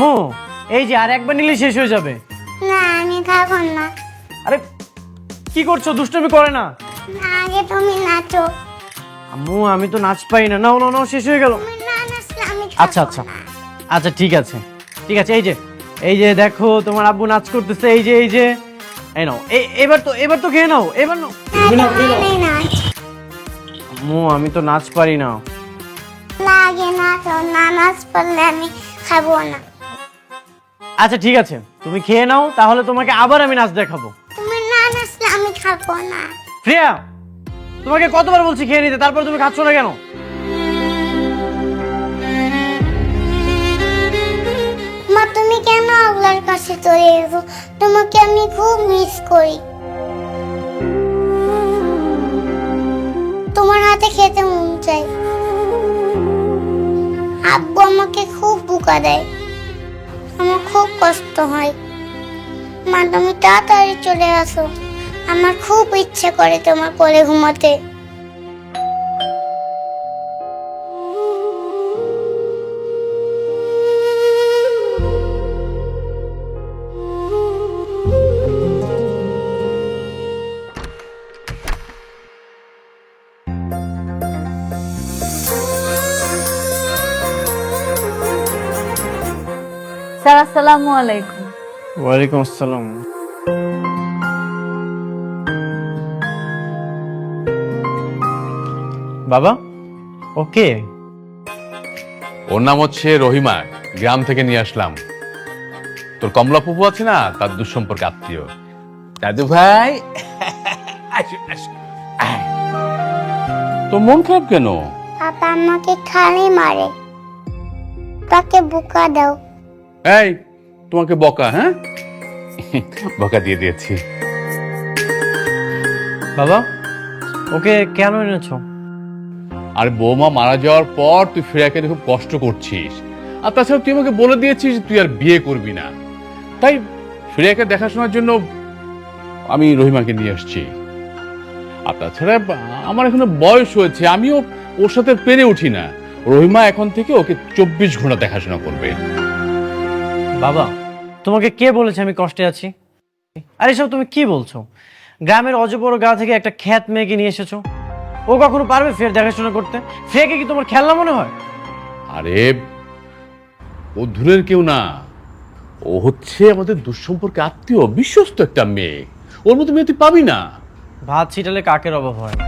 আম্মু এই যে আর একবার নিলে শেষ হয়ে যাবে। না আমি খাবো না। আরে কি করছো, দুষ্টুমি করে না। আগে তুমি নাচো। আম্মু আমি তো নাচ পাই না। নাও নাও নাও, শেষ হয়ে গেল। তুমি না নাচলে আমি আচ্ছা আচ্ছা আচ্ছা ঠিক আছে ঠিক আছে। এই যে দেখো তোমার আব্বু নাচ করতেছে। এই যে এই নাও, এবার তো খেয়ে নাও। এবার নাও। নাচ আম্মু আমি তো নাচ পারি না। লাগে নাচো, না নাচ পারলে আমি খাবো না। আচ্ছা ঠিক আছে, তুমি খেয়ে নাও, তাহলে তোমাকে আবার আমি নাচ দেখাবো। তুমি না নাচলে আমি খাবো না। প্রিয়া, তোমাকে কতবার বলছি খেয়ে নিতে, তারপর তুমি খাচ্ছ না কেন? মা তুমি কেন আল্লাহর কাছে চলে এসো? তোমাকে আমি খুব মিস করি। তোমার হাতে খেতে মন চাই। আব্বু আমাকে খুব বোকা দেয়, আমার খুব কষ্ট হয়। মা তুমি তাড়াতাড়ি চলে আসো, আমার খুব ইচ্ছে করে তোমার কোলে ঘুমাতে। স্যার আসসালামু আলাইকুম। ওয়ালাইকুম আসসালাম। বাবা ওকে? ওর নাম হচ্ছে রহিমা, গ্রাম থেকে নিয়ে আসলাম। তোর কমলা ফুপু আছে না, তার দুঃসম্পর্কে আত্মীয়। দাদু ভাই তো মন খারাপ কেন? পাপা আমাকে খালি মারে, তাকে বোকা দাও। এই তোমাকে বকা? হ্যাঁ বকা দিয়ে দিয়েছি। বাবা ওকে কেন এনেছো? আর বৌমা মারা যাওয়ার পর তুই ফ্রেয়াকে খুব কষ্ট করছিস, আর তাছাড়া তুই আমাকে বলে দিয়েছিস তুই আর বিয়ে করবি না। তাই ফ্রেয়াকে দেখাশোনার জন্য আমি রহিমাকে নিয়ে আসছি। আর তাছাড়া আমার এখনো বয়স হয়েছে, আমিও ওর সাথে পেরে উঠি না। রহিমা এখন থেকে ওকে 24 ঘন্টা দেখাশোনা করবে। বাবা তোমাকে কে বলেছে আমি কষ্টে আছি? আর এসব তুমি কি বলছো? গ্রামের অজবড় গা থেকে একটা খ্যাত মেয়েকে নিয়ে এসেছো, ও কখনো পারবে ফের দেখাশোনা করতে? ফ্রেকে কি তোমার খেলনা মনে হয়? আরে ও দূরের কেউ না, ও হচ্ছে আমাদের দুঃসম্পর্কে আত্মীয়, বিশ্বস্ত একটা মেয়ে। ওর মতো মেয়ে তুই পাবি না। ভাত ছিটালে কাকের অভাব হয় না।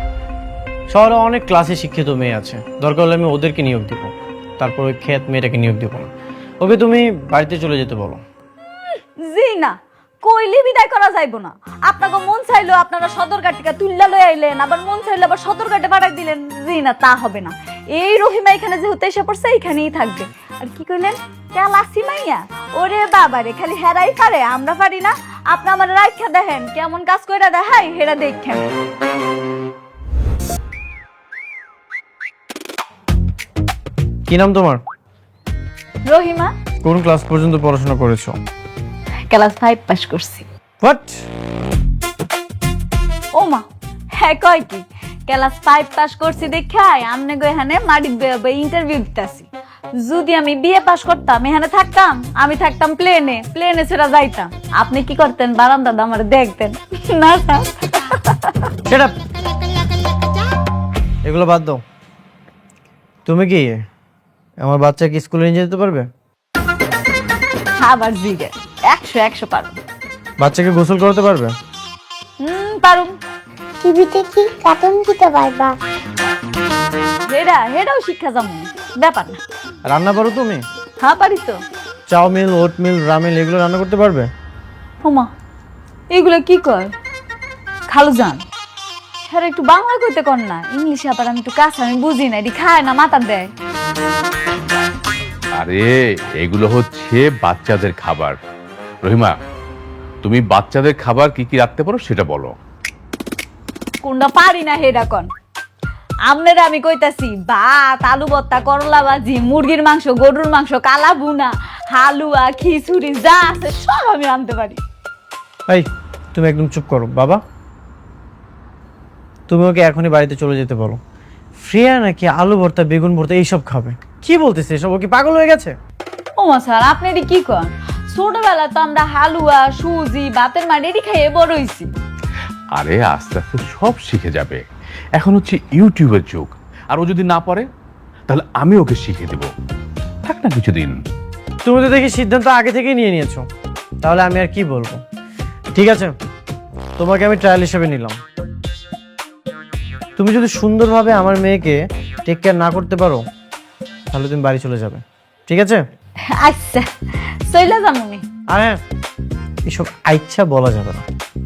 শহরে অনেক ক্লাসে শিক্ষিত মেয়ে আছে, দরকার হলে আমি ওদেরকে নিয়োগ দিব, তারপর ওই খ্যাত মেয়েটাকে নিয়োগ দিব না। ওকে তুমি বাড়িতে চলে যেতে বলো। জি না, কইলি বিদায় করা যাইব না। আপনাকে মন চাইলো আপনারা সদরঘাট থেকে তুল্লা লই আইলেন, আবার মন চাইলো আবার সদরঘাটে পাঠাই দিলেন। জি না, তা হবে না। এই রহিমা এখানে যেহেতু এসে পড়ছে, এইখানেই থাকবে। আর কি কইলেন? কেলাসি মাইয়া? ওরে বাবারে, খালি হেরাই পারে, আমরা পারি না। আপনি আমার রাইখা দেখেন কেমন কাজ কইরা দেখাই, হেরা দেখেন। কি নাম তোমার? রহিমা। কোন ক্লাস পর্যন্ত পড়াশোনা করেছো? ক্লাস 5 পাস করছি। হোয়াট? ও মা, হ্যাঁ কয় কি? ক্লাস 5 পাস করছি দেখাই আমনে গো এখানে মাটি ইন্টারভিউ দিতাছি। যদি আমি বিএ পাস করতাম, এখানে থাকতাম, আমি থাকতাম প্লেনে ছেড়া যাইতাম। আপনি কি করতেন? বারান্দা আমার দেখতেন না স্যার। সেটা এগুলো বাদ দাও। তুমি কি আমার বাচ্চাকে স্কুলে নিয়ে যেতে পারবে? আবার জিগে 100 পারুম। বাচ্চাকে গোসল করাতে পারবে? পারুম। টিভিতে কি কার্টুন দিতে পারবা? হেডাও শিক্ষা যাবো, ব্যাপার না। রান্না পারো তুমি? হ্যাঁ পারি তো। চাউমিন, ওটমিল, রামেন এগুলো রান্না করতে পারবে? ওমা, এগুলো কি কয়? খালু যান, হ্যাঁ একটু বাংলা কইতে কর না। ইংলিশে আবার আমি একটু কাছে, আমি বুঝি না। এটি খায় না, মাথা দেয়। আরে এগুলো হচ্ছে বাচ্চাদের খাবার। রহিমা, তুমি বাচ্চাদের খাবার কি কি রাখতে পারো সেটা বলো। কোনটা পারি না হেডা কন। আপনারা আমি কইতাছি ভাত, আলু ভর্তা, করলা ভাজি, মুরগির মাংস, গরুর মাংস, কালা ভুনা, হালুয়া, খিচুড়ি যা আছে সব আমি আনতে পারি। এই তুমি একদম চুপ করো। বাবা তুমি ওকে এখনই বাড়িতে চলে যেতে বলো। ফ্রিয়া নাকি আলু ভর্তা, বেগুন ভর্তা এইসব খাবে? কি বলতেছে এসব? ও কি পাগল হয়ে গেছে? ও মা স্যার আপনি এটি কি করেন? ছোটবেলা তো আমরা হালুয়া সুজি বাতের মাড়ি এটি খেয়ে বড় হইছি। আরে আস্তে আস্তে সব শিখে যাবে। এখন হচ্ছে ইউটিউবের যুগ, আর ও যদি না পারে তাহলে আমি ওকে শিখিয়ে দেব। থাক না কিছুদিন। তুমি তো দেখি সিদ্ধান্ত আগে থেকেই নিয়ে নিয়েছো, তাহলে আমি আর কি বলবো। ঠিক আছে, তোমাকে আমি ট্রায়াল হিসেবে নিলাম। তুমি যদি সুন্দরভাবে আমার মেয়েকে টেক কেয়ার না করতে পারো তাহলে তুমি বাড়ি চলে যাবে, ঠিক আছে? আচ্ছা চইলা যামুনি। আর হ্যাঁ, এসব আইচ্ছা বলা যাবে না,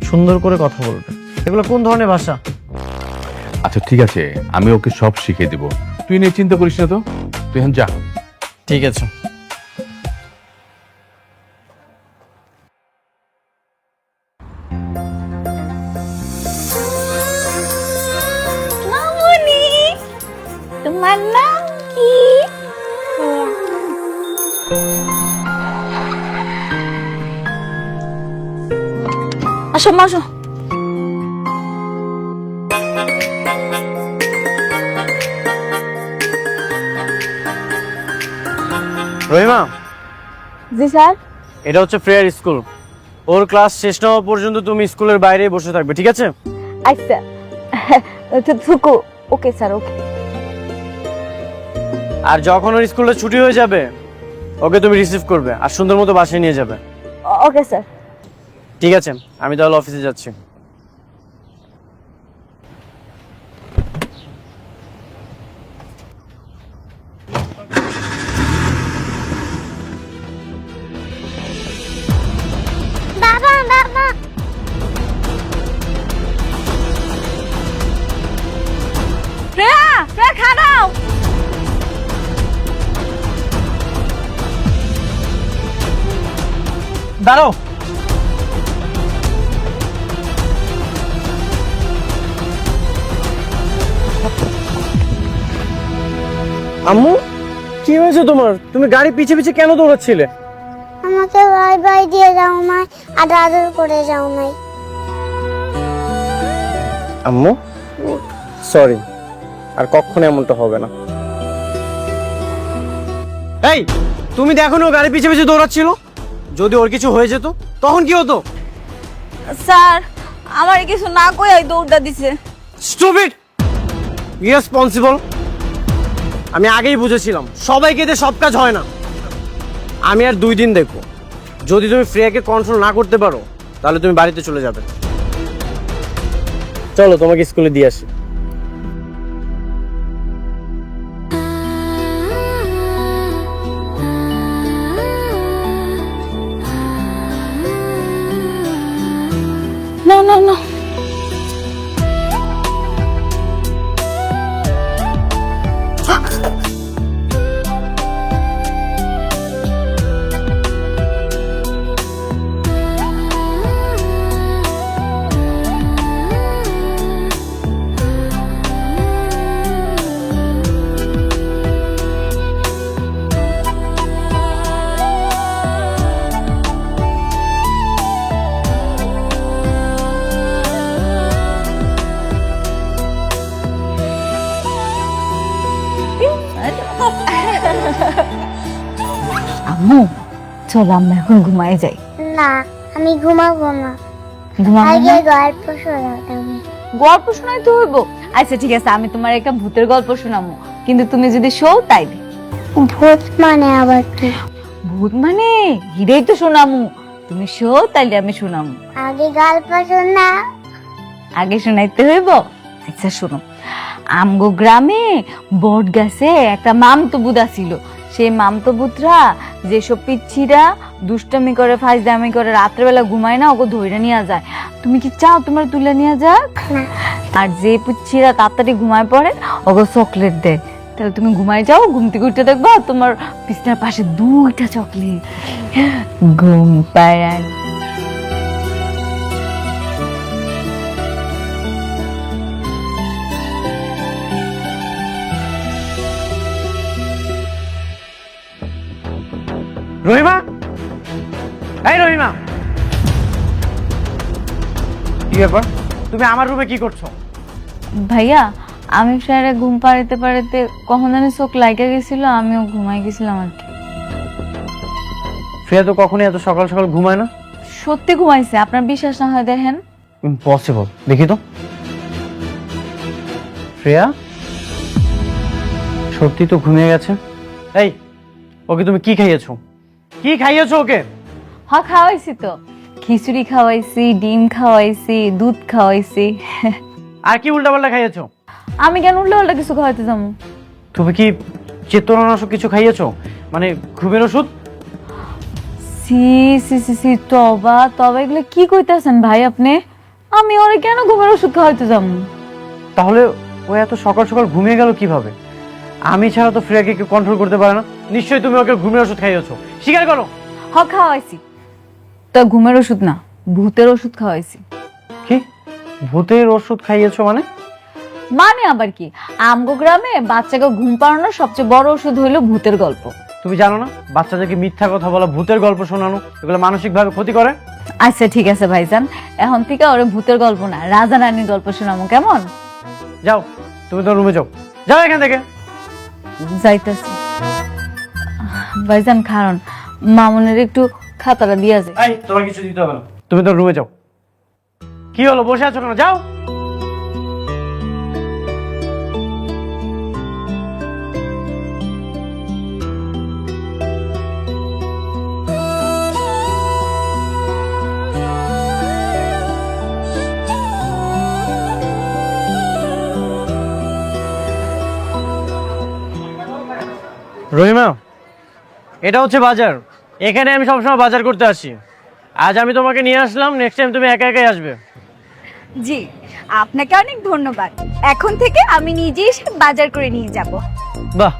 সুন্দর করে কথা বলবে। এগুলো কোন ধরনের ভাষা? আচ্ছা ঠিক আছে, আমি ওকে সব শিখিয়ে দেব, তুই নিয়ে চিন্তা করিস না তো। তুই এখন যা। ঠিক আছে। মামুনি তোমার নাম কি? আসো মা আসো। রহিমা, জি স্যার। এটা হচ্ছে ফ্রেয়ার স্কুল। ওর ক্লাস শেষ না হওয়া পর্যন্ত তুমি স্কুলের বাইরেই বসে থাকবে, ঠিক আছে? আচ্ছা থুকু। Okay sir okay. আর যখন ওর স্কুলে ছুটি হয়ে যাবে ওকে তুমি রিসিভ করবে আর সুন্দর মতো বাসায় নিয়ে যাবে। Okay sir. ঠিক আছে, আমি তাহলে অফিসে যাচ্ছি। বাবা বাবা শ্রেয়া শ্রেয়া খানাও। দাঁড়াও। আম্মু, কি হয়েছে তোমার? তুমি গাড়ি পিছে পিছে কেন দৌড়াচ্ছিলে? আমাকে বাই বাই দিয়ে যাও নাই আর আদর করে যাও নাই। আম্মু সরি, আর কখনো এমনটা হবে না। এই, তুমি দেখো না ও গাড়ি পিছে পিছে দৌড়াচ্ছিল? যদি ওর কিছু হয়ে যেত তখন কি হতো? স্যার আমার কিছু না কই দৌড়টা দিছে। Stupid, irresponsible. আমি আগেই বুঝেছিলাম সবাইকে দিয়ে সব কাজ হয় না। আমি আর 2 দিন দেখো, যদি তুমি ফ্রেয়াকে কন্ট্রোল না করতে পারো তাহলে তুমি বাড়িতে চলে যাবে। চলো তোমাকে স্কুলে দিয়ে আসি। No, no, no. আম্মু চল আমরা এখন ঘুমাই যাই। না, আমি ঘুমাবো না, ঘুমাবো আগে না? গল্প শোনাও তুমি। গল্প শোনাই তো হইব। আচ্ছা ঠিক আছে, আমি তোমার একটা ভূতের গল্প শোনাবো, কিন্তু তুমি যদি শো তাইবে। ভূত মানে আবার কি? ভূত মানে হিরেই তো শোনামু, তুমি শো তাইলে আমি শোনামু। আগে গল্প শোনা। আগে শোনাইতে হইব। আচ্ছা শোনো, আমগো গ্রামে বট গাছে একটা মামতবুত ছিল। সেই মামতবুতরা যেসব পিচ্ছিরা দুষ্টামি করে ফাইজদামি করে রাত্রেবেলা ঘুমায় না, ওকে ধইরা নিয়ে যায়। তুমি কি চাও তোমার তুলে নিয়ে যাক? আর যে পিচ্ছিরা তাড়াতাড়ি ঘুমায় পড়ে ওকে চকলেট দেয়। তাহলে তুমি ঘুমায় যাও, ঘুম থেকে উঠে দেখবা তোমার বিছানার পাশে 2টা চকলেট। ঘুম পাড়ান। রহিমা, এই রহিমা, কি ব্যাপার? তুমি আমার রুমে কি করছো? ভাইয়া আমি স্যারে ঘুম পাড়াইতে পাড়াইতে কখন জানি চোখ লাগা গেছিল, আমিও ঘুমাই গেছিলাম আর কি। শ্রেয়া তো কখনোই এত সকাল সকাল ঘুমায় না। সত্যি ঘুমাইছে, আপনার বিশ্বাস না হয় দেখেন। ইম্পসিবল, দেখি তো। শ্রেয়া সত্যি তো ঘুমিয়ে গেছে। এই, ওকে তুমি কি খাইয়েছো? কি খাইয়েছো ওকে? হ্যাঁ খাওয়াইছি তো, খিচুড়ি খাওয়াইছি, ডিম খাওয়াইছি, দুধ খাওয়াইছি। আর কি উল্টাপাল্টা খাইয়েছো? আমি কেন উল্টা উল্টা কিছু খাওয়াইতে যাবো? তুমি কি চেতনানাশক কিছু খাইয়েছো, মানে ঘুমের ওষুধ? সি সি সি সি, তবা তবা, এগুলো কি কইতাছেন ভাই আপনি? আমি ওরে কেন ঘুমের ওষুধ খাওয়াইতে যাবো? তাহলে ও এত সকাল সকাল ঘুমিয়ে গেল কিভাবে? আমি ছাড়া তো ফ্রেয়াকে কেউ কন্ট্রোল করতে পারে না। নিশ্চয়ই তুমি ওকে ঘুমের ওষুধ খাইয়েছো, স্বীকার করো। হ্যাঁ খাওয়াইছি, তো ঘুমের ওষুধ না, ভূতের ওষুধ খাওয়াইছি। কি ভূতের ওষুধ খাইয়েছো মানে? মানে আবার কি, আমগো গ্রামে বাচ্চাকে ঘুম পাড়ানোর সবচেয়ে বড় ওষুধ হইলো ভূতের গল্প। তুমি জানো না বাচ্চাদেরকে মিথ্যা কথা বলা, ভূতের গল্প শোনানো, এগুলো মানসিক ভাবে ক্ষতি করে। আচ্ছা ঠিক আছে ভাইজান, এখন থেকে ওরে ভূতের গল্প না, রাজা রানীর গল্প শোনাবো, কেমন? যাও, তুমি তো রুমে যাও, যাও এখান থেকে। যাইতেছি ভাইজান, কারণ মামুনের একটু খাতাটা দিয়া যায়। এই, তোমার কিছু দিতে হবে না, তুমি তো রুমে যাও। কি হলো, বসে আছো কেন? যাও। রহিমা, এটা হচ্ছে বাজার। এখানে আমি সবসময় বাজার করতে আসি। আজ আমি তোমাকে নিয়ে আসলাম, নেক্সট টাইম তুমি একা একাই আসবে। জি, আপনাকে অনেক ধন্যবাদ। এখন থেকে আমি নিজে এসে বাজার করে নিয়ে যাব। বাহ,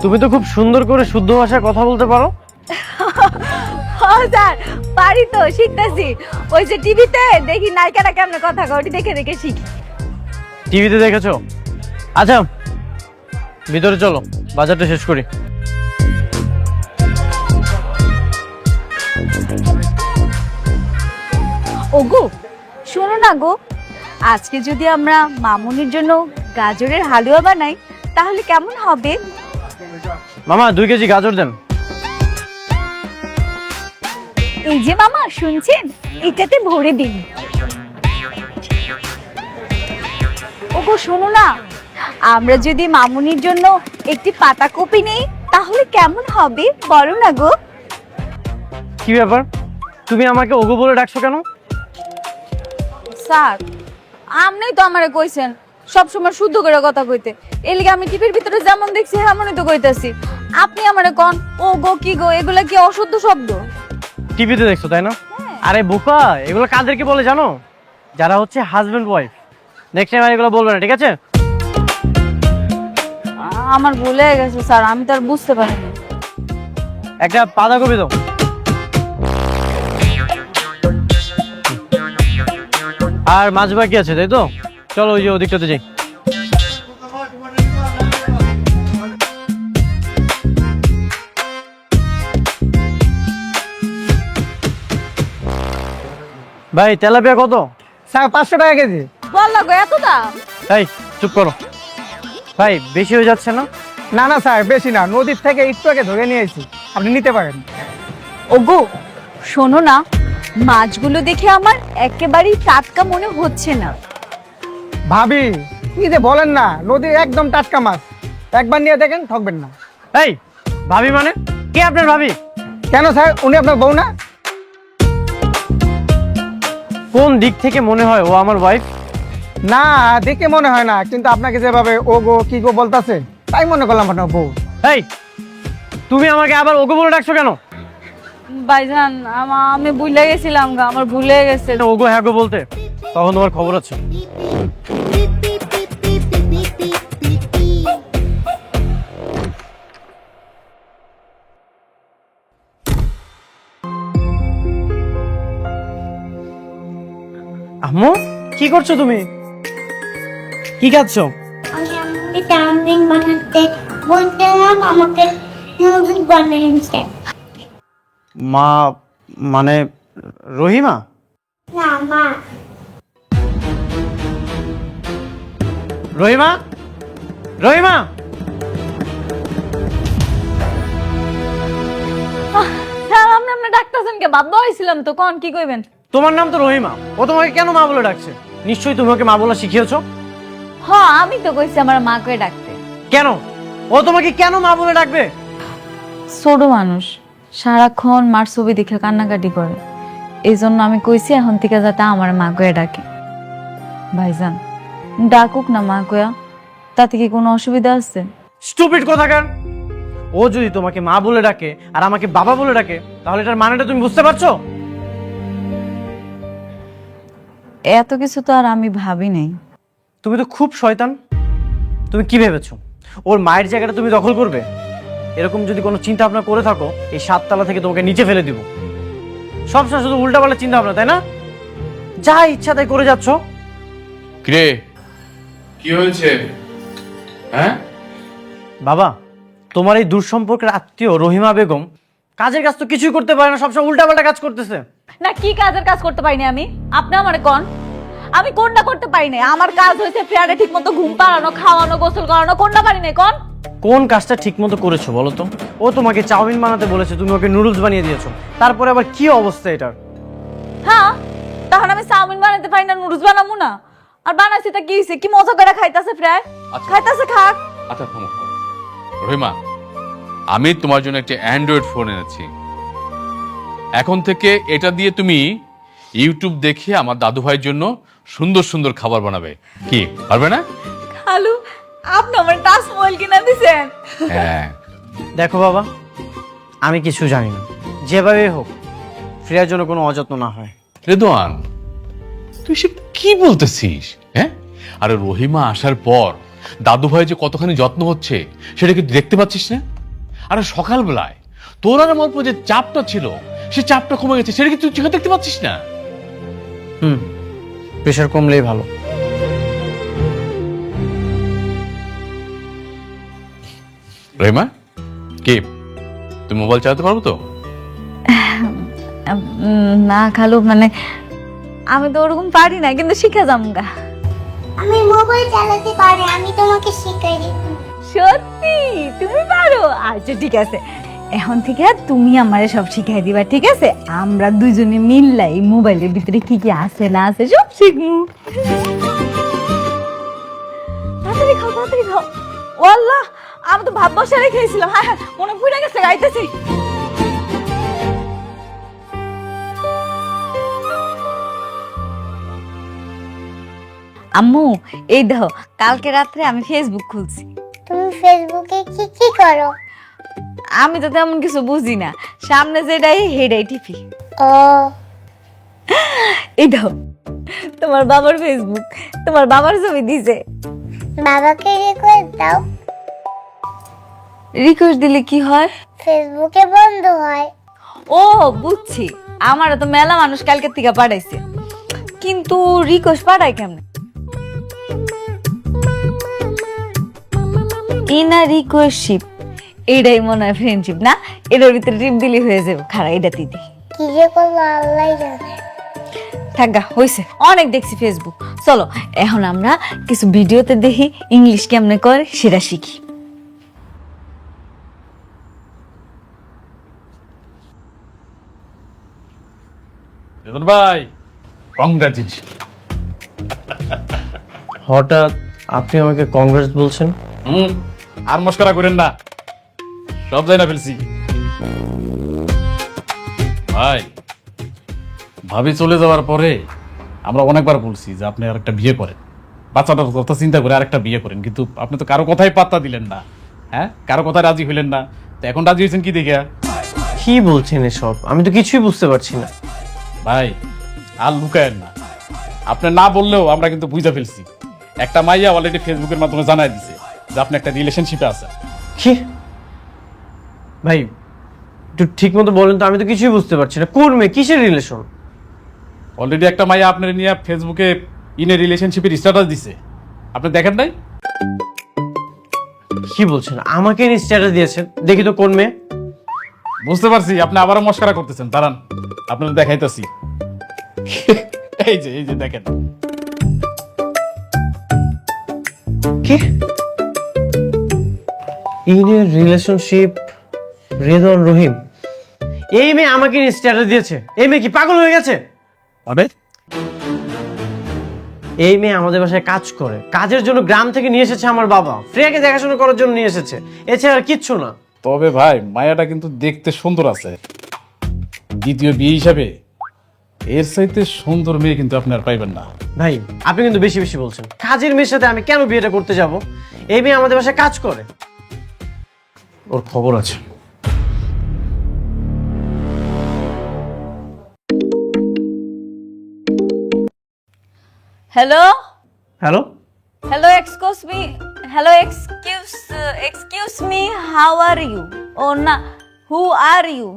তুমি তো খুব সুন্দর করে শুদ্ধ ভাষায় কথা বলতে পারো। হ্যাঁ স্যার, পারি তো, শিখতেছি। ওই যে টিভিতে দেখি নায়িকারা কেমন কথা কয়, ওটি দেখে দেখে শিখি। টিভিতে দেখেছো? আচ্ছা, ভিতরে চলো, বাজারটা শেষ করি। ওগো শোনো না গো, আজকে যদি আমরা মামুনির জন্য গাজরের হালুয়া বানাই তাহলে কেমন হবে? মামা 2 কেজি গাজর দেন। এই যে মামা, শুনছেন, এটাতে ভরে দিন। ওগো শোনো না, আমরা যদি মামুনির জন্য একটি পাতাকপি নেই তাহলে কেমন হবে বলো না গো? কি ব্যাপার, তুমি আমাকে ওগো বলে ডাকছো কেন? স্যার, আপনি তো আমারে কইছেন সবসময় শুদ্ধ করে কথা কইতে, এর লিগে আমি টিভির ভিতরে যেমন দেখছি তেমনই তো কইতাছি। আপনি আমারে কোন ও গো কি গো, এগুলা কি অশুদ্ধ শব্দ? টিভিতে দেখছো তাই না? আরে বোকা, এগুলো কাদেরকে বলে জানো? যারা হচ্ছে হাজবেন্ড ওয়াইফ। নেক্সট টাইম আর এগুলো বলবে না, ঠিক আছে? আমার ভুল হয়ে গেছে স্যার, আমি তো আর বুঝতে পারিনি। একটা বাঁধাকপি দাও। আর মাছ বাকি আছে তাই তো? চলো ওই যে ওদিকটাতে যাই। ভাই তেলাপিয়া কত? স্যার 500 টাকা কেজি। বললা গো এত দাম? এই চুপ করো ভাই, বেশি হয়ে যাচ্ছে না? না না স্যার, বেশি না, নদীর থেকে একটু আগে ধরে নিয়ে এসেছি, আপনি নিতে পারেন। ওগো শোনো না, মাছগুলো দেখে আমার একেবারেই টাটকা মনে হচ্ছে না। ভাবি কি যে বলেন না, নদীর একদম টাটকা মাছ, একবার নিয়ে দেখেন, ঠকবেন না। এই ভাবি মানে কে আপনার ভাবি? কেন স্যার, উনি আপনার বউ না? কোন দিক থেকে মনে হয় ও আমার ওয়াইফ? না, দেখে মনে হয় না, কিন্তু আপনাকে যেভাবে ও গো কি গো বলতাছে তাই মনে করলাম আপনার বউ। এই তুমি আমাকে আবার ওগো বলে ডাকছো কেন? ভাইজান, আমি ভুলে গেছিলাম গো, আমার ভুলে গেছে। ওগো হ্যাঁ গো বলতে, তখন তোমার খবর আছে। আম্মু কি করছো তুমি? কি খাচ্ছো? আমি আমাকে চাউমিন বানাতে বলছিলাম, আমাকে নুডলস বানিয়েছে। মা মানে রহিমা? না মা। রহিমা, রহিমা, স্যার আপনি কইতাছেন কে? বাপ বইছিলাম তো, কোন কি কইবেন? তোমার নাম তো রহিমা, ও তোমাকে কেন মা বলে ডাকছে? নিশ্চয়ই তুমি ওকে মা বলা শিখিয়েছো। হ্যাঁ, আমি তো কইছি আমার মা কই ডাকতে। কেন ও তোমাকে কেন মা বলে ডাকবে? ছোট মানুষ সারাক্ষণ মার ছবি দেখে কান্নাকাটি করে, এই জন্য আমি কইছি এখন থেকে যাতে আমার মা কয়ে ডাকে। ভাইজান, ডাকুক না মা কয়া, তাতে কি কোনো অসুবিধা আছে? স্টুপিড কোথাকার! ও যদি তোমাকে মা বলে ডাকে আর আমাকে বাবা বলে ডাকে, তাহলে এটার মানেটা তুমি বুঝতে পারছো? এত কিছু তো আর আমি ভাবি নাই। তুমি তো খুব শয়তান। তুমি কি ভেবেছো ওর মায়ের জায়গাটা তুমি দখল করবে? এরকম যদি কোনো চিন্তা ভাবনা করে থাকো, এই 7 তলা থেকে তোমাকে নিচে ফেলে দিব। সবসময় শুধু উল্টাপাল্টা চিন্তা ভাবনা, তাই না? যা ইচ্ছা তাই করে যাচ্ছ। কিরে, কি হয়েছে? হ্যাঁ বাবা, তোমার এই দূরসম্পর্কের আত্মীয় রহিমা বেগম কাজের কাজ তো কিছুই করতে পারে না, সবসময় উল্টাপাল্টা কাজ করতেছে। না, কি কাজের কাজ করতে পারিনি আমি? আপনি আমারে কোন? আমি কোনটা করতে পারি না? আমার কাজ হয়েছে ফেয়ারে ঠিক মতো ঘুম পাড়ানো, খাওয়ানো, গোসল করানো, কোনটা পারি না কোন? কোন কাজটা ঠিক মতো করেছো বলো তো? ও তোমাকে চাউমিন বানাতে বলেছে, তুমি ওকে নুডলস বানিয়ে দিয়েছো। তারপরে আবার কি অবস্থা এটার? হ্যাঁ, তখন আমি চাউমিন বানাতে পারি না, নুডলস বানাবো না? আর বানাইছি তা কি হইছে? কি মজা করে খাইতাছে ফ্রাই, আচ্ছা। খাইতাছে খাক। আচ্ছা থামো। রহিমা, আমি তোমার জন্য একটা অ্যান্ড্রয়েড ফোন এনেছি। এখন থেকে এটা দিয়ে তুমি ইউটিউব দেখে আমার দাদু ভাইয়ের জন্য সুন্দর সুন্দর খাবার বানাবে। কি পারবে না? খালু, আপনি আমার টাচ মোবাইল কিনা দিছেন? হ্যাঁ। দেখো বাবা, আমি কিছু জানি না, যেভাবে হোক ফ্রিয়ার জন্য কোনো অযত্ন না হয়। রেদওয়ান, তুই সব কি বলতেছিস? হ্যাঁ, আরে রহিমা আসার পর দাদু ভাই যে কতখানি যত্ন হচ্ছে সেটা কি দেখতে পাচ্ছিস না? আরে সকালবেলায় তোর আর আমার উপর যে চাপটা ছিল, সে চাপটা কমে গেছে, সেটা কি তুই চোখে দেখতে পাচ্ছিস না? প্রেশার কমলেই ভালো। রহিমা, কে তুই মোবাইল চালাতে পারবো তো? না খালু, মানে আমি তো ওরকম পারি না, কিন্তু শিখে যামগা। আমি মোবাইল চালাতে পারি, আমি তোমাকে শিখাই দিব। সত্যি তুমি পারো? আচ্ছা ঠিক আছে, এখন থেকে তুমি আমারে সব শিখাই দিবা, ঠিক আছে? আমরা দুজনে মিললাই মোবাইলের ভিতরে কি কি আছে না আছে সব শিখবো। তাড়াতাড়ি খাও, তাড়াতাড়ি খাও। ও আল্লাহ, আমি তো ভাত বসা রেখেছিলাম। হ্যাঁ হ্যাঁ, মনে পড়ে গেছে, গাইতেছি। আম্মু, এই দেখো, কালকে রাত্রে আমি ফেসবুক খুলছি। তুমি ফেসবুকে কি কি করো? আমি তো তেমন কিছু বুঝি না, সামনে যেটাই হেডাই টিপি। ও, এই দেখো, তোমার বাবার ফেসবুক, তোমার বাবার ছবি দিছে। বাবাকে রিকোয়েস্ট দাও। রিকোয়েস্ট দিলে কি হয়? ফেসবুকে বন্ধ হয়। ও বুঝছি, আমার তো মেলা মানুষ কালকে থেকে পাঠাইছে, কিন্তু রিকোয়েস্ট পাঠায় কেমনে? ইনা রিকোয়েস্টশিপ, এটাই মনে হয় ফ্রেন্ডশিপ না? এটার ভিতরে টিপ দিলি হয়ে যাবে। খারাপ, এটা দিদি কি যে করলো আল্লাহ জানে। থাকা হয়েছে, অনেক দেখছি ফেসবুক। চলো এখন আমরা কিছু ভিডিওতে দেখি ইংলিশ কেমনে করে সেটা শিখি। রেদন ভাই, কংগ্রাচুলেশন। হঠাৎ আপনি আমাকে কংগ্রেস বলছেন? আর মস্করা করেন না, সব যাই না ফেলছি। ভাই, ভাবি চলে যাওয়ার পরে আমরা অনেকবার বলছি যে আপনি আর একটা বিয়ে করেন, বাচ্চাটার কথা চিন্তা করে আরেকটা বিয়ে করেন, কিন্তু আপনি তো কারো কথাই পাত্তা দিলেন না। হ্যাঁ, কারো কথায় রাজি হইলেন না, তো এখন রাজি হয়েছেন কি দেখে? কি বলছেন এসব? আমি তো কিছুই বুঝতে পারছি না। ভাই, আর লুকায়েন না, আপনি না বললেও আমরা কিন্তু বুঝা ফেলছি। একটা মাইয়া অলরেডি ফেসবুকের মাধ্যমে জানাই দিছে যে আপনি একটা রিলেশনশিপে আছেন। কি ভাই, একটু ঠিক মতো বলেন তো, আমি তো কিছুই বুঝতে পারছি না। কোন মেয়ে, কিসের রিলেশন? অলরেডি একটা মাইয়া আপনার নিয়ে ফেসবুকে ইনে রিলেশনশিপের স্ট্যাটাস দিছে, আপনি দেখেন নাই? কি বলছেন? আমাকে স্ট্যাটাস দিয়েছেন? দেখি তো কোন মেয়ে। বুঝতে পারছি আপনি আবারও মস্করা করতেছেন, দাঁড়ান আপনাদের দেখাইতেছি। এই যে দেখেন। কি ইন এ রিলেশনশিপ রেদন রহিম? এই মেয়ে আমাকে নিয়ে স্ট্যাটাস দিয়েছে। এই মেয়ে কি পাগল হয়ে গেছে? মানে এই মেয়ে আমাদের বাসায় কাজ করে, কাজের জন্য গ্রাম থেকে নিয়ে এসেছে আমার বাবা, ফ্রিয়াকে দেখাশোনা করার জন্য নিয়ে এসেছে, এছাড়া আর কিচ্ছু না। তবে ভাই মায়াটা কিন্তু দেখতে সুন্দর আছে। দ্বিতীয় বিয়ে হিসাবে এর চাইতে সুন্দর মেয়ে কিন্তু আপনি আর পাইবেন না। ভাই আপনি কিন্তু বেশি বেশি বলছেন। কাজের মেয়ের সাথে আমি কেন বিয়েটা করতে যাব? এই মেয়ে আমাদের বাসায় কাজ করে। ওর খবর আছে। Hello hello, hello excuse me, how are you? Oh no, who are you?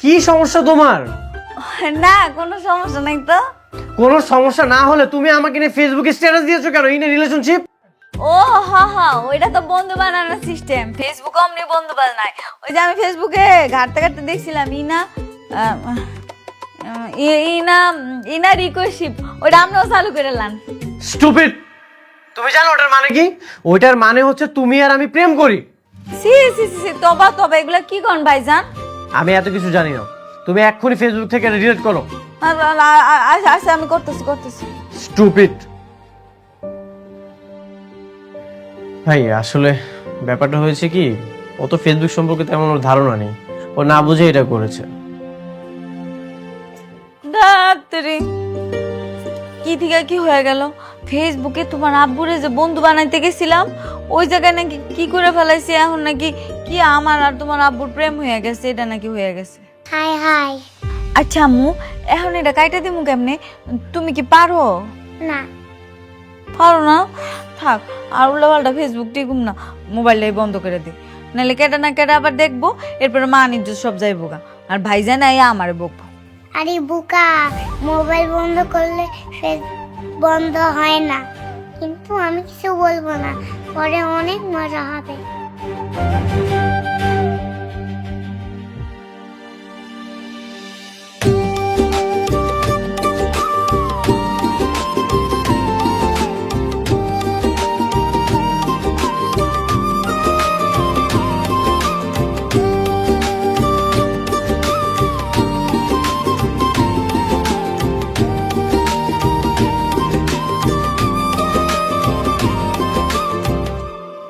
কি সমস্যা তোমার? না কোনো সমস্যা নাই তো। কোনো সমস্যা না হলে তুমি আমাকে নিয়ে ফেসবুকে স্ট্যাটাস দিয়েছো কেন? In relationship? ও হা ওইটা তো বন্ধু বানানোর সিস্টেম। ফেসবুক অমনি বন্ধু বানায়। ওই যে আমি ফেসবুকে ঘাটতে ঘাটতে দেখছিলাম ইনা রিকোয়েস্ট, ওইটা আমরাও চালু করে লান। স্টুপিড! তুমি জানো ওটার মানে কি? ওইটার মানে হচ্ছে তুমি আর আমি প্রেম করি। সি সি সি, তবা এগুলা কি কোন ভাইজান? আমি এত কিছু জানি না। তুমি এক্ষুনি ফেসবুক থেকে ডিলিট করো। আচ্ছা আমি করতেছি। স্টুপিড! ভাই আসলে ব্যাপারটা হয়েছে কি, ও তো ফেসবুক সম্পর্কে তেমন ওর ধারণা নেই, ও না বুঝে এটা করেছে। ডাক্তারি কি থেকে কি হয়ে গেল? ফেসবুকে তোমার আব্বুরে যে বন্ধু বানাইতে গেছিলাম, ওই জায়গায় নাকি কি করে ফেলাইছি, এখন নাকি কি আমার আর তোমার আব্বুর প্রেম হয়ে গেছে, এটা নাকি হয়ে গেছে। High high. আচ্ছা আম্মু, এখন এটা কাইটা দিমু কেমনে? তুমি কি পারো? না, পারো না? থাক, আর উল্লাপাল্টা ফেসবুক টিকুম না, মোবাইলটাই বন্ধ করে দিই, নাহলে কেটে না কেটে আবার দেখবো, এরপরে মা নিজ সব যাইবো গা, আর ভাইজান আইয়া আমারে বকবো। আরে বুকা, মোবাইল বন্ধ করলে ফেস বন্ধ হয় না। কিন্তু আমি কিছু বলবো না, পরে অনেক মজা হবে।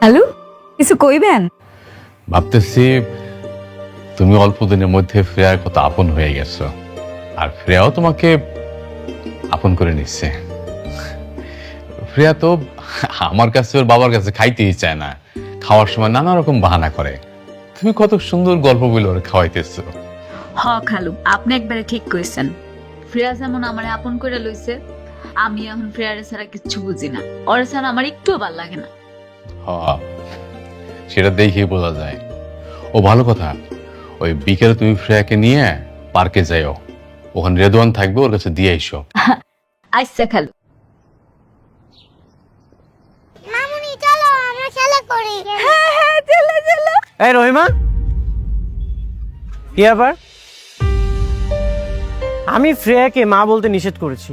হ্যালো, কিছু কইবেন? ভাবতেছি তুমি অল্প দিনের মধ্যে ফ্রেয়ার কত আপন হয়ে গেছো, আর ফ্রেয়াও তোমাকে আপন করে নিচ্ছে। ফ্রেয়া তো আমার কাছে ওর বাবার কাছে খাইতেই চায় না, খাওয়ার সময় নানা রকম বাহানা করে। তুমি কত সুন্দর গল্প বলে ওরা খাওয়াইতেছো। হ খালু, আপনি একবারে ঠিক কইছেন। ফ্রেয়া যেমন আমার আপন করে লইছে, আমি এখন ফ্রেয়ারে ছাড়া কিচ্ছু বুঝি না, ওরা ছাড়া আমার একটুও ভাল লাগে না। সেটা দেখেই বোঝা যায়। ও ভালো কথা, ওই বিকেলে তুমি ফ্রেয়াকে নিয়ে পার্কে যাইও, ওখানে রেদওয়ান থাকবে, ওর কাছে দিয়ে আইসো। আচ্ছা খালু। মামুনি চলো আমরা খেলা করি। হ্যাঁ চলো। এই রহিমা, কি ব্যাপার? আমি ফ্রেয়াকে মা বলতে নিষেধ করেছি,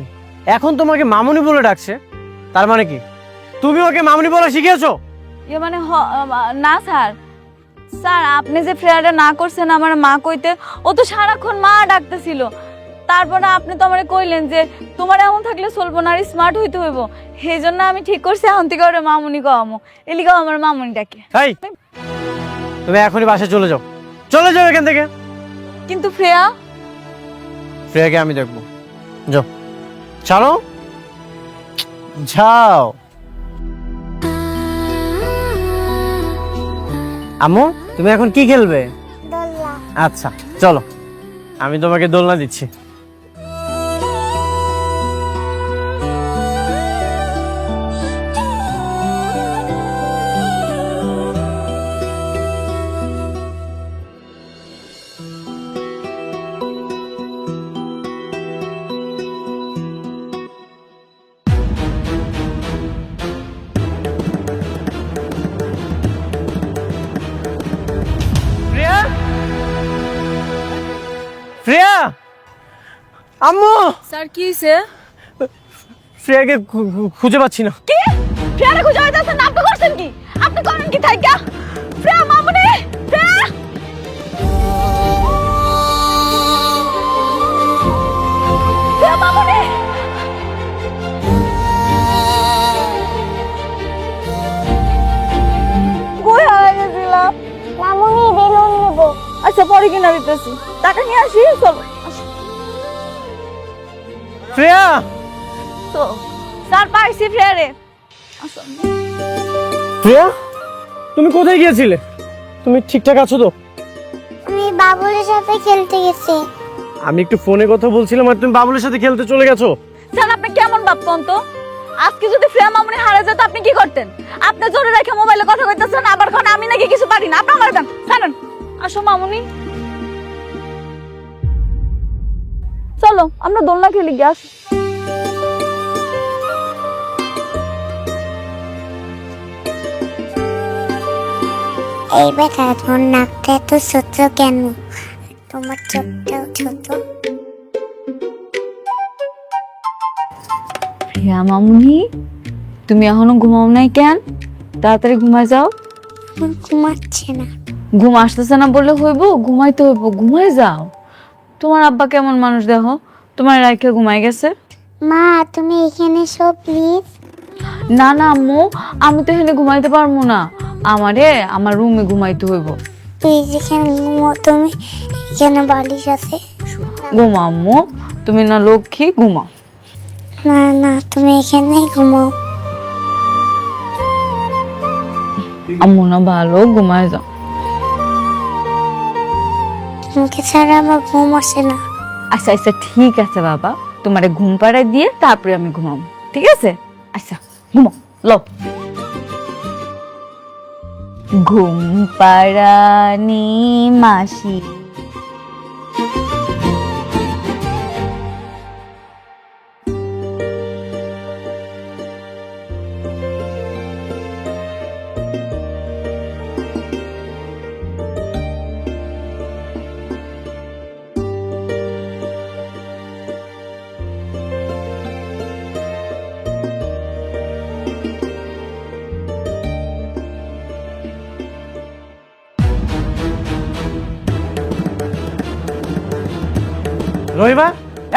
এখন তোমাকে মামুনি বলে ডাকছে, তার মানে কি তুমি ওকে মামুনি বলা শিখিয়েছো? ইয়ে মানে না স্যার, আপনি যে ফ্রেয়ারে না করছেন আমার মা কইতে, ও তো সারাক্ষণ মা ডাকতেছিল। তারপরে আপনি তো আমারে কইলেন যে তোমার এমন থাকলে চলবো না, আর স্মার্ট হইতে হইব, সেই জন্য আমি ঠিক করছি এখন থেকে ওরে মামুনি কওয়ামো। এলিগাও আমার মামুনি ডাকে। এই তুমি এখনই বাসায় চলে যাও, চলে যাও এখান থেকে। কিন্তু ফ্রেয়া? ফ্রেয়াকে আমি দেখবো, যাও চলো যাও। আম্মু তুমি এখন কি খেলবে? দোলনা। আচ্ছা চলো, আমি তোমাকে দোলনা দিচ্ছি। ফ্রেয়া, আম্মু স্যার কি হইছে? ফ্রেয়াকে খুঁজে পাচ্ছি না। কি ফ্রেয়ারে খুঁজে পাইতেছেন না? আপনি করছেন কি? আপনি করেন কি থাইকা? ফ্রেয়া মামুনি, ফ্রেয়া আচ্ছা পরে কিনা দিতেছি, টাকা নিয়ে আসি। চলো শ্রেয়া, তো স্যার পাইছি ফ্রেয়ারে। শ্রেয়া, তুমি কোথায় গিয়েছিলে? তুমি ঠিকঠাক আছো তো? আমি বাবুলের সাথে খেলতে গেছি। আমি একটু ফোনে কথা বলছিলাম আর তুমি বাবুলের সাথে খেলতে চলে গেছো। স্যার আপনি কেমন ভাবতেন তো? আজকে যদি ফ্রেয়া মামুনি হারা যেত আপনি কি করতেন? আপনি জোরে রেখে মোবাইলে কথা কইতেছেন, আবার কোন আমি নাকি কিছু পারি না। আপনি আমার দেন, জানেন। আসো মামুনি, চলো আমরা দোলনা খেলি গিয়ে আসি। এই বেটা, তোমার নাকটা এত ছোট কেন? তোমার চোখটাও ছোট। প্রিয়া মামুনি, তুমি এখনো ঘুমাও নাই কেন? তাড়াতাড়ি ঘুমায় যাও। আমার ঘুমাচ্ছে না। ঘুম আসতেছে না বললে হইব? ঘুমাইতে হইব, ঘুমায় যাও। তোমার আব্বা কেমন মানুষ দেখো, তোমার রাইখে ঘুমাই গেছে। মা, তুমি এখানে সব প্লিজ। না না আম্মু, আমি তো এখানে ঘুমাইতে পারবো না, আমারে আমার রুমে ঘুমাইতে হইব। প্লিজ এখানে ঘুমাও তুমি, এখানে বালিশ আছে। ঘুমা আম্মু, তুমি না লক্ষ্মী, ঘুমাও। না না, তুমি এখানেই ঘুমাও। আম্মু না ভালো, ঘুমায় যাও। তোমাকে ছাড়া আমার ঘুম আসে না। আচ্ছা আচ্ছা ঠিক আছে বাবা, তোমারে ঘুম পাড়ায় দিয়ে তারপরে আমি ঘুমাবো, ঠিক আছে? আচ্ছা ঘুমাও, লো। ঘুম পাড়ানি মাসি। রহিমা,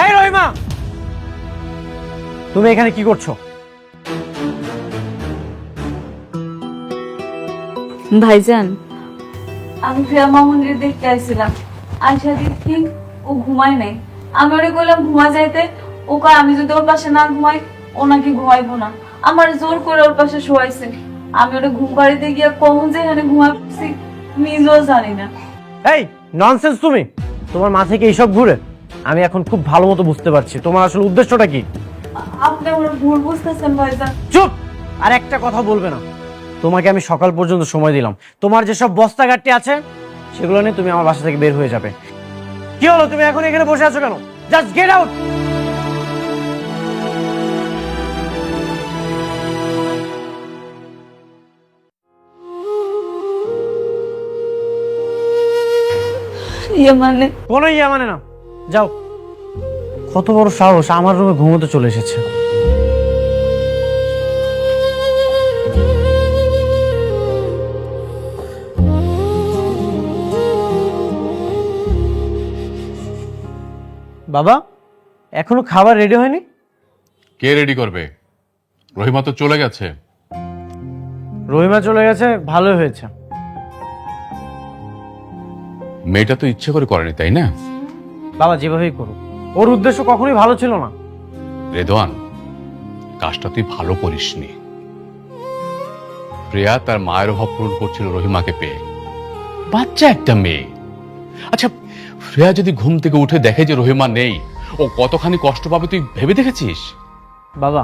এই রহিমা, তুমি এখানে কি করছো? ভাইজান, আমি প্রিয়া মামুনির দেখতে আসছিলাম, আয়সা দেখি ও ঘুমায় নাই। আমি ওরে কইলাম ঘুমা যাইতে, ও কয় আমি যদি ওর পাশে না ঘুমাই ও নাকি ঘুমাইবো না। আমার জোর করে ওর পাশে শোয়াইছে। আমি ওরে ঘুম পাড়িতে গিয়ে কখন যে এখানে ঘুমাচ্ছি নিজেও জানি না। এই ননসেন্স, তুমি, তোমার মাথায় কি এইসব ঘুরে? আমি এখন খুব ভালো মতো বুঝতে পারছি তোমার আসলে উদ্দেশ্যটা কি। আপনি আমার ভুল বুঝতেছেন ভাইজান। চুপ, আর একটা কথা বলবে না। তোমাকে আমি সকাল পর্যন্ত সময় দিলাম, তোমার যেসব বস্তা গাট্টি আছে সেগুলো নিয়ে তুমি আমার বাসা থেকে বের হয়ে যাবে। কি হলো, তুমি এখন এখানে বসে আছো কেন? Just get out. ইয়ে মানে কোনো ইয়ে মানে না, যাও। কত বড় সাহস, আমার রুমে ঘুমোতে চলে এসেছে। বাবা, এখনো খাবার রেডি হয়নি? কে রেডি করবে? রহিমা তো চলে গেছে। রহিমা চলে গেছে, ভালোই হয়েছে। মেয়েটা তো ইচ্ছে করে করেনি, তাই না? বাবা যেভাবেই করুক, ওর উদ্দেশ্য কখনোই ভালো ছিল না। রেদওয়ান, কাজটা তুই ভালো করিসনি। প্রিয়া তার মায়ের অভাব পূরণ করছিল রহিমাকে পেয়ে, বাচ্চা একটা মেয়ে। আচ্ছা, প্রিয়া যদি ঘুম থেকে উঠে দেখে যে রহিমা নেই, ও কতখানি কষ্ট পাবে তুই ভেবে দেখেছিস? বাবা,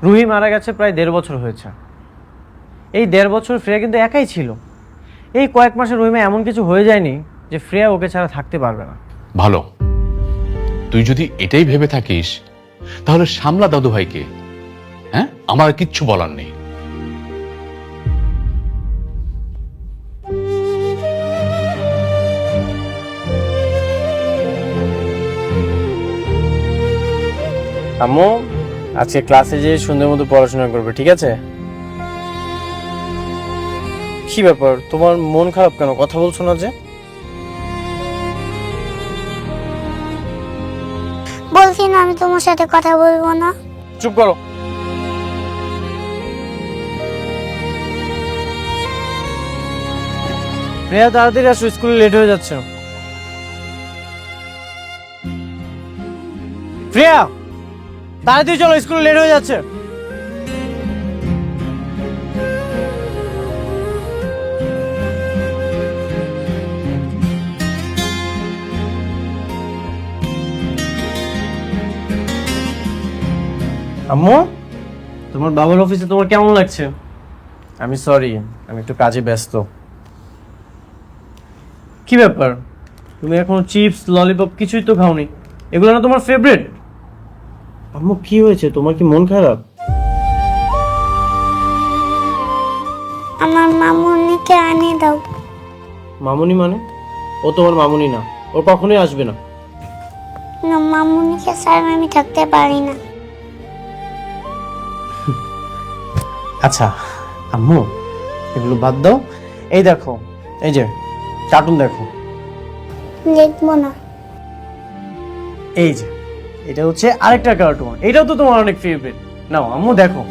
রুহি মারা গেছে প্রায় 1.5 বছর হয়েছে। এই 1.5 বছর ফ্রেয়া কিন্তু একাই ছিল। এই কয়েক মাসে রহিমা এমন কিছু হয়ে যায়নি যে ফ্রেয়া ওকে ছাড়া থাকতে পারবে না। ভালো, তুই যদি এটাই ভেবে থাকিস তাহলে সামলা দাদু ভাইকে। হ্যাঁ, আমার কিচ্ছু বলার নেই। আম্মু, আজকে ক্লাসে যেয়ে সুন্দর মতো পড়াশোনা করবে, ঠিক আছে? কি ব্যাপার, তোমার মন খারাপ কেন? কথা বলছো না যে? বলছি না আমি তোমার সাথে কথা বলবো না। চুপ করো। প্রিয়া, তাড়াতাড়ি আসো, স্কুলে লেট হয়ে যাচ্ছে। প্রিয়া তাড়াতাড়ি চলো, স্কুলে লেট হয়ে যাচ্ছে। আম্মু, তোমার বাবার অফিসে তোমার কেমন লাগছে? আমি সরি, আমি একটু কাজে ব্যস্ত। কি ব্যাপার, তুমি এখনো চিপস ললিপপ কিছুই তো খাওনি? এগুলো না তোমার ফেভারিট? আম্মু কি হয়েছে, তোমার কি মন খারাপ? আমার মামুনিকে আনিয়ে দাও। মামুনি মানে? ও তোমার মামুনি না, ও কখনোই আসবে না। না, মামুনিকে ছাড়া আমি থাকতে পারি না। আচ্ছা আম্মু, এগুলো বাদ দাও। এই দেখো, এই যে কার্টুন দেখো। দেখবো না। এই যে এটা হচ্ছে আরেকটা কার্টুন, এটাও তো তোমার অনেক ফেভারিট। নাও আম্মু দেখো।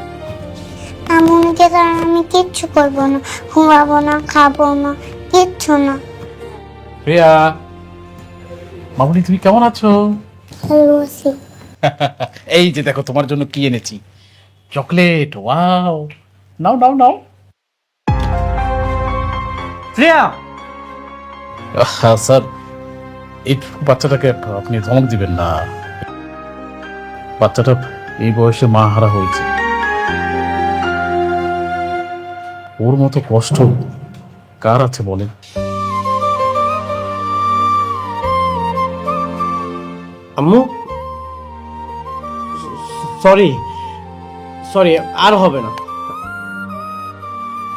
মামুনিকে ছাড়া আমি কিচ্ছু করবো না, ঘুমাবো না, খাবো না, কিচ্ছু না। প্রিয়া, মামুনি তুমি কেমন আছো? ভালো আছি। এই যে দেখো তোমার জন্য কি এনেছি, চকলেট। ওয়াও, নাও নাও নাও। প্রিয়া, স্যার এই বাচ্চাটাকে আপনি ধমক দিবেন না, বাচ্চাটা এই বয়সে মা হারা হয়েছে, ওর মতো কষ্ট কার আছে বলেন? আম্মু সরি সরি, আর হবে না,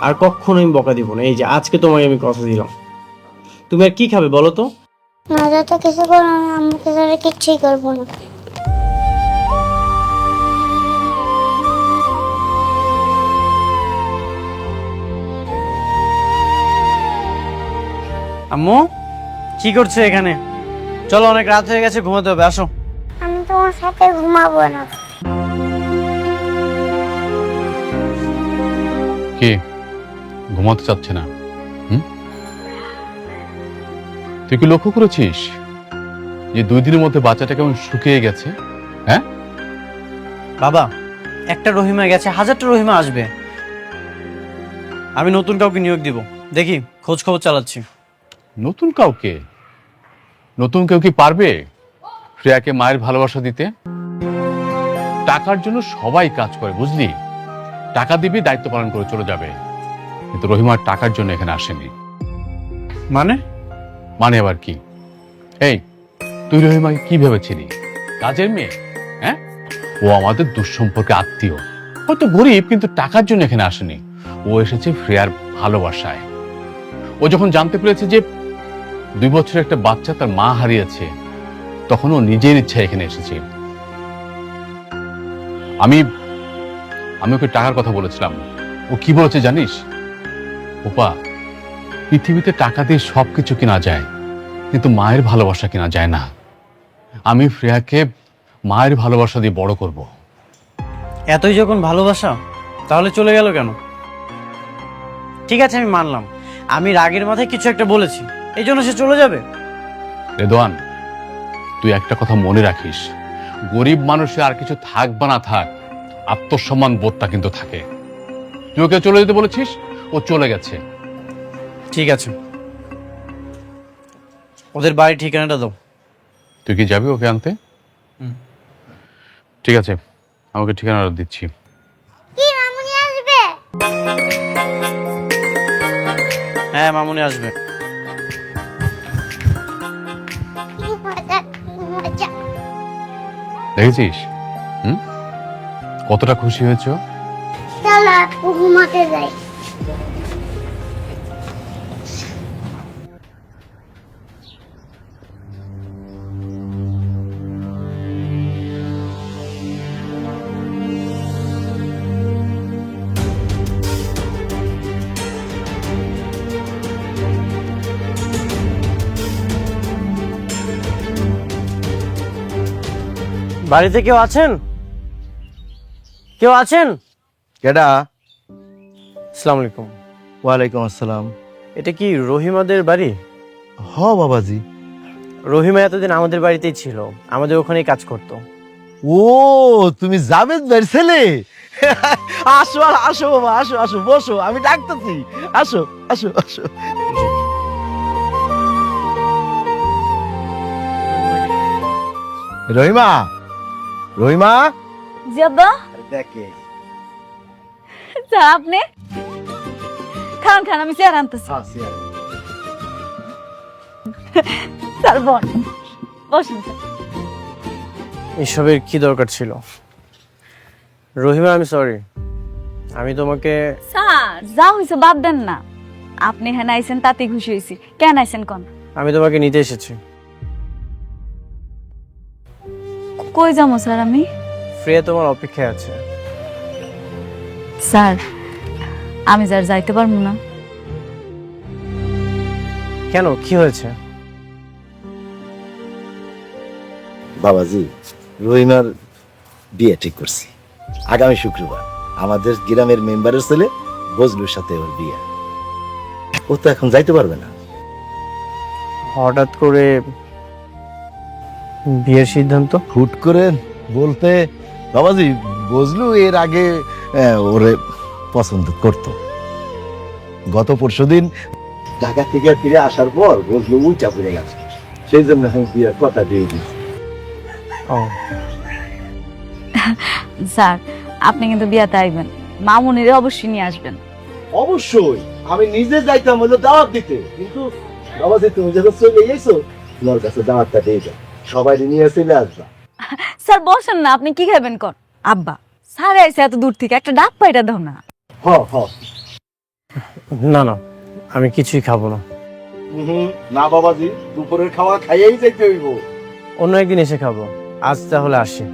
আর কখনো আমি বকা দিব না। এই যে আজকে তোমাকে আমি কথা দিলাম। তুমি আর কি খাবে বলো তো? না, যত কিছু করো আমি আম্মুকে ছাড়া কিচ্ছুই করবো না। আম্মু কি করছো এখানে? চলো, অনেক রাত হয়ে গেছে, ঘুমাতে হবে, আসো। আমি তোমার সাথে ঘুমাবো না। কে ঘুমাতে চাচ্ছে না? তুই কি লক্ষ্য করেছিস যে 2 দিনের মধ্যে বাচ্চাটা কেমন শুকিয়ে গেছে? হ্যাঁ বাবা, একটা রহিমা গেছে, 1000টা রহিমা আসবে। আমি নতুন কাউকে নিয়োগ দিব, দেখি খোঁজ খবর চালাচ্ছি। নতুন কাউকে? নতুন কেউ কি পারবে শ্রেয়াকে মায়ের ভালোবাসা দিতে? টাকার জন্য সবাই কাজ করে, বুঝলি? টাকা দিবি, দায়িত্ব পালন করে চলে যাবে। কিন্তু রহিমার টাকার জন্য এখানে আসেনি। মানে আবার কি? এই, তুই রহিমাকে কি ভেবেছিলি? কাজের মেয়ে? হ্যাঁ, ও আমাদের দুঃসম্পর্কে আত্মীয়, হয়তো গরিব, কিন্তু টাকার জন্য এখানে আসেনি। ও এসেছে শ্রেয়ার ভালোবাসায়। ও যখন জানতে পেরেছে যে 2 বছরের একটা বাচ্চা তার মা হারিয়েছে, তখন ও নিজের ইচ্ছা এখানে এসেছে। আমি ওকে টাকার কথা বলেছিলাম। ও কি বলেছে জানিস? ওপা, পৃথিবীতে টাকা দিয়ে সবকিছু কেনা যায়, কিন্তু মায়ের ভালোবাসা কেনা যায় না। আমি শ্রেয়াকে মায়ের ভালোবাসা দিয়ে বড় করব। এতই যখন ভালোবাসা, তাহলে চলে গেল কেন? ঠিক আছে, আমি মানলাম, আমি রাগের মাথায় কিছু একটা বলেছি, এই জন্য সে চলে যাবে। রেদওয়ান, তুই একটা কথা মনে রাখিস, গরিব মানুষের আর কিছু থাক বা না থাক, আত্মসম্মান বোধটা কিন্তু থাকে। তুই ওকে চলে যেতে বলেছিস, ও চলে গেছে। ঠিক আছে, ওদের বাড়ির ঠিকানাটা দাও। তুই কি যাবি ওকে আনতে? ঠিক আছে, আমাকে ঠিকানাটা দিচ্ছি। কি মামুনি আসবে? হ্যাঁ, মামুনি আসবে। কি মজা, কি মজা। দেখেছিস কতটা খুশি হয়েছো? চলো আপু, ঘুমাতে যাই। বাড়িতে কেউ আছেন? কেউ আছেন? কেডা? আসসালামু আলাইকুম। ওয়ালাইকুম আসসালাম। এটা কি রহিমাদের বাড়ি? হ বাবাজি। রহিমা এতদিন আমাদের বাড়িতেই ছিল, আমাদের ওখানেই কাজ করতো। ও তুমি জাবেদ ভাইয়ের ছেলে? আসো আসো বাবা, আসো আসো, বসো, আমি ডাকতেছি। আসো আসো আসো। রহিমা, রহিমা, জি আব্বা। দেখে স্যার আপনি খান খান, আমি চেয়ার আনতেছি। স্যার বসুন স্যার। এসবের কি দরকার ছিল? রহিমা, আমি সরি, আমি তোমাকে স্যার যা হয়েছে বাদ দেন না। আপনি হ্যাঁ আইছেন তাতে খুশি হয়েছি। কেন আইছেন কোন? আমি তোমাকে নিতে এসেছি। কই যাবো স্যার আমি? ফ্রিয়া তোমার অপেক্ষায় আছে। স্যার আমি যার যাইতে পারবো না। কেন, কি হয়েছে? বাবাজি, রহিমার বিয়ে ঠিক করছি আগামী শুক্রবার। আমাদের গ্রামের মেম্বারের ছেলে বজলুর সাথে ওর বিয়ে। ও তো এখন যাইতে পারবে না। হঠাৎ করে বিয়ের সিদ্ধান্ত? হুট করে বলতে বাবাজি, বজলু এর আগে ওরে পছন্দ করত। গত পরশুদিন ঢাকা থেকে ফিরে আসার পর বজলু উল্টা পড়ে গেছে, সেই জন্য আমি বিয়ের কথা দিয়ে দিচ্ছি। ও, স্যার আপনি কিন্তু বিয়াতে আইবেন, মামুনিরে অবশ্যই নিয়ে আসবেন। অবশ্যই আমি নিজে যাইতাম হলো দাওয়াত দিতে, কিন্তু বাবাজি তুমি যখন চলে গেছো তোমার কাছে দাওয়াতটা দিয়ে যাও, সবাই নিয়ে চলে আসবা। স্যার বসেন না, আপনি কি খাবেন কর? আব্বা স্যার আইছে এত দূর থেকে, একটা ডাব পাইটা দাও না। হ হ। না না, আমি কিছুই খাবো না। না বাবাজি, দুপুরের খাওয়া খাইয়েই যাইতে হইব। অন্য একদিন এসে খাবো, আজ তাহলে আসি।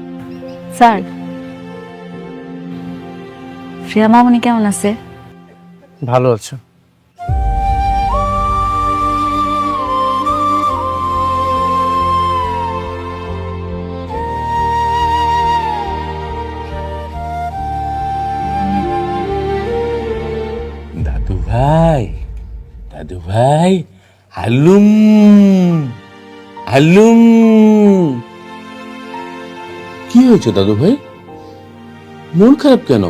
স্যার প্রিয়া মামুনি কেমন আছে? ভালো আছো? দাদু ভাই, দাদু ভাই, হালুম হালুম। কি হয়েছে দাদু ভাই, মন খারাপ কেন?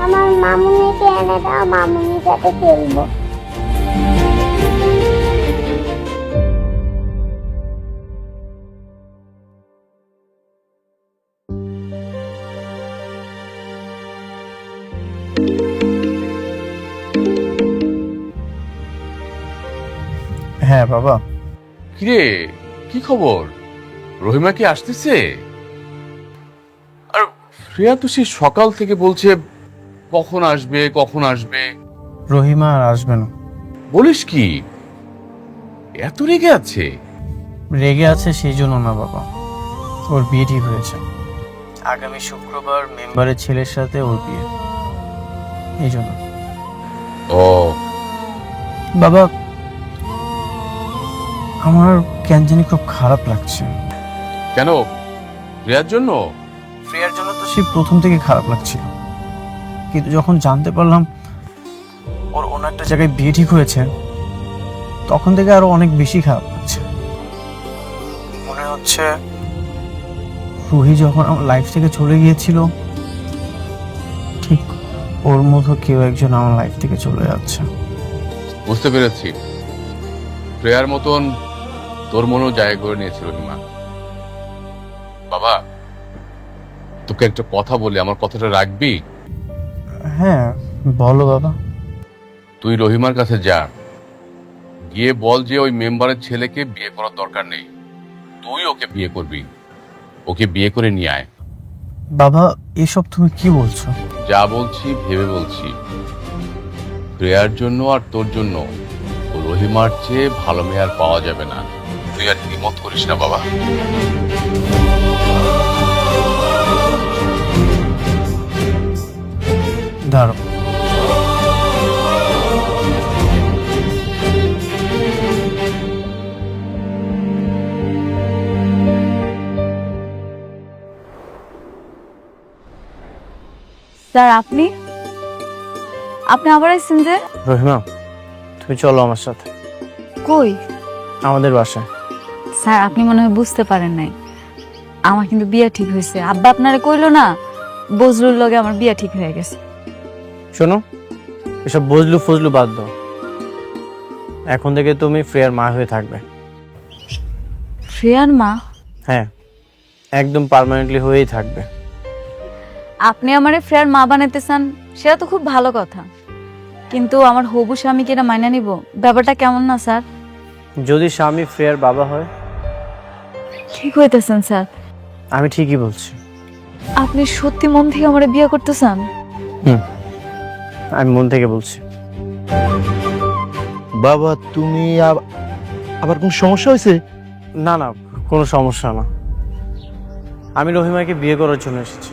আমার মামুনিকে এনে দাও, মামুনির সাথে খেলবো। হ্যাঁ বাবা। কিরে, কি খবর? রহিমা কি আসতেছে? আর শ্রেয়া তো সে সকাল থেকে বলছে কখন আসবে কখন আসবে। রহিমা আর আসবে না। বলিস কি, এত রেগে আছে? রেগে আছে সেই জন্য না বাবা, ওর বিয়ে ঠিক হয়েছে। আগামী শুক্রবার মেম্বারের ছেলের সাথে ওর বিয়ে, এই জন্য। ও বাবা, আমার কেন জানি খুব খারাপ লাগছে। কেন, শ্রেয়ার জন্য? ফ্রিয়ার জন্য তো সেই প্রথম থেকে খারাপ লাগছিল, কিন্তু যখন জানতে পারলাম ওর অন্য একটা জায়গায় বিয়ে ঠিক হয়েছে, তখন থেকে আরো অনেক বেশি খারাপ লাগছে। মনে হচ্ছে রুহি যখন আমার লাইফ থেকে চলে গিয়েছিল, ঠিক ওর মতো কেউ একজন আমার লাইফ থেকে চলে যাচ্ছে। বুঝতে পেরেছি, শ্রেয়ার মতন তোর মনেও জায়গা করে নিয়েছে রহিমা। বাবা, তোকে একটা কথা বলি, আমার কথাটা রাখবি? হ্যাঁ বলো বাবা। তুই রহিমার কাছে যা, গিয়ে বল যে ওই মেম্বারের ছেলেকে বিয়ে করার দরকার নেই, তুই ওকে বিয়ে করবি, ওকে বিয়ে করে নিয়ে আয়। বাবা এসব তুমি কি বলছো? যা বলছি ভেবে বলছি, শ্রেয়ার জন্য আর তোর জন্য ও রহিমার চেয়ে ভালো মেয়ে আর পাওয়া যাবে না। তুই আর দ্বিমত করিস না বাবা। ধরো। স্যার আপনি আপনি আবার আসছেন যে? রহিমা, তুমি চলো আমার সাথে কই? আমাদের বাসায়। স্যার আপনি মনে হয় বুঝতে পারেন নাই, আমার কিন্তু বিয়ে ঠিক হয়েছে। আব্বা আপনারে কইলো না বজলুর লগে আমার বিয়ে ঠিক হয়ে গেছে। শোনো, এসব বজলু ফজলু বাদ দাও। এখন থেকে তুমি ফ্রেয়ার মা হয়ে থাকবে। শ্রেয়ার মা? হ্যাঁ, একদম পার্মানেন্টলি হয়েই থাকবে। আপনি আমারে ফ্রেয়ার মা বানাইতে চান, সেটা তো খুব ভালো কথা, কিন্তু আমার হবু স্বামী কি এটা মাইনা নিব? ব্যাপারটা কেমন না স্যার? যদি স্বামী ফ্রেয়ার বাবা হয়? কি কইতেছেন স্যার? আমি ঠিকই বলছি। আপনি সত্যি মন থেকে আমারে বিয়ে করতে চান? আমি মন থেকে বলছি। বাবা তুমি আবার কোন সমস্যা হয়েছে? না না, কোনো সমস্যা না। আমি রহিমাকে বিয়ে করার জন্য এসেছি।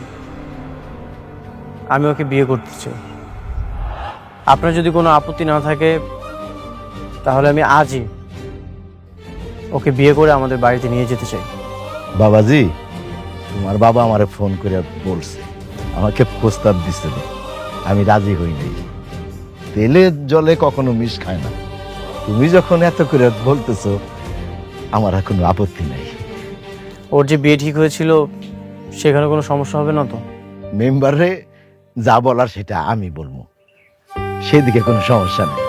আমি ওকে বিয়ে করতে চাই। আপনার যদি কোনো আপত্তি না থাকে তাহলে আমি আজই ওকে বিয়ে করে আমাদের বাড়িতে নিয়ে যেতে চাই। বাবাজি, তোমার বাবা আমারে ফোন করে বলছে, আমাকে প্রস্তাব দিচ্ছে, আমি রাজি হই নাই। তেলে জলে কখনো মিশ খায় না। তুমি যখন এত করে বলতেছো, আমার আর কোনো আপত্তি নাই। ওর যে বিয়ে ঠিক হয়েছিল সেখানে কোনো সমস্যা হবে না তো? মেম্বারে যা বলার সেটা আমি বলবো, সেদিকে কোনো সমস্যা নেই।